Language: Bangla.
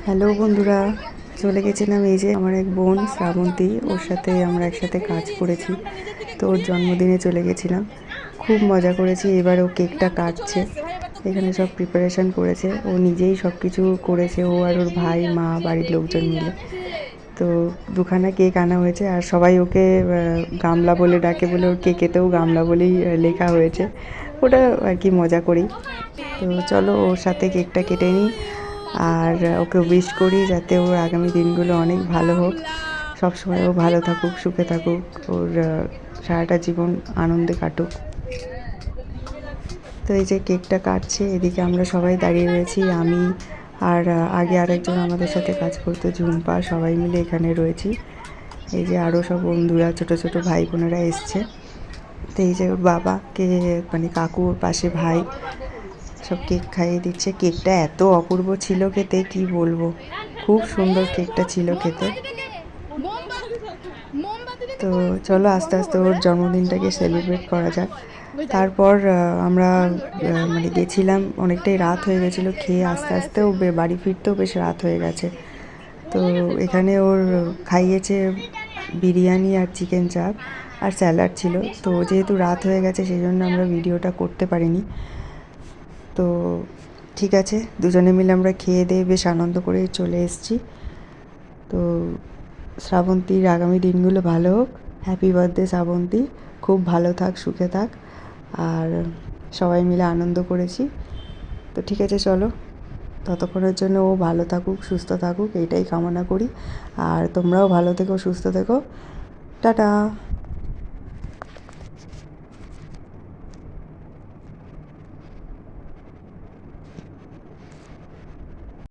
হ্যালো বন্ধুরা, চলে গেছিলাম এই যে আমার এক বোন শ্রাবন্তী, ওর সাথে আমরা একসাথে কাজ করেছি। তো ওর জন্মদিনে চলে গেছিলাম, খুব মজা করেছি। এবার ও কেকটা কাটছে, এখানে সব প্রিপারেশান করেছে, ও নিজেই সব কিছু করেছে, ও আর ওর ভাই, মা, বাড়ির লোকজন মিলে। তো দুখানা কেক আনা হয়েছে, আর সবাই ওকে গামলা বলে ডাকে বলে ওর কেকেতেও গামলা বলেই লেখা হয়েছে। ওটা আর কি মজা করি। তো চলো ওর সাথে কেকটা কেটে নিই, আর ওকে উইশ করি যাতে ওর আগামী দিনগুলো অনেক ভালো হোক, সবসময় ও ভালো থাকুক, সুখে থাকুক, ওর সারাটা জীবন আনন্দে কাটুক। তো এই যে কেকটা কাটছে, এদিকে আমরা সবাই দাঁড়িয়ে রয়েছি, আমি আর আগে আরেকজন আমাদের সাথে কাজ করতো ঝুম্পা, সবাই মিলে এখানে রয়েছি। এই যে আরও সব বন্ধুরা, ছোটো ছোটো ভাই বোনেরা এসছে। তো এই যে ওর বাবাকে মানে কাকুর পাশে ভাই সব কেক খাইয়ে দিচ্ছে। কেকটা এত অপূর্ব ছিল খেতে, কি বলবো, খুব সুন্দর কেকটা ছিল খেতে। তো চলো আস্তে আস্তে ওর জন্মদিনটাকে সেলিব্রেট করা যাক। তারপর আমরা মানে গেছিলাম, অনেকটাই রাত হয়ে গেছিলো, খেয়ে আস্তে আস্তেও বাড়ি ফিরতেও বেশ রাত হয়ে গেছে। তো এখানে ওর খাইয়েছে বিরিয়ানি আর চিকেন চাপ আর স্যালাড ছিল। তো যেহেতু রাত হয়ে গেছে সেই জন্য আমরা ভিডিওটা করতে পারিনি। তো ঠিক আছে, দুজনে মিলে আমরা খেয়ে দিয়ে বেশ আনন্দ করে চলে এসেছি। তো শ্রাবন্তীর আগামী দিনগুলো ভালো হোক। হ্যাপি বার্থডে শ্রাবন্তী, খুব ভালো থাক, সুখে থাক, আর সবাই মিলে আনন্দ করেছি। তো ঠিক আছে, চলো ততক্ষণের জন্য ও ভালো থাকুক, সুস্থ থাকুক, এইটাই কামনা করি। আর তোমরাও ভালো থেকো, সুস্থ থেকো। টাটা।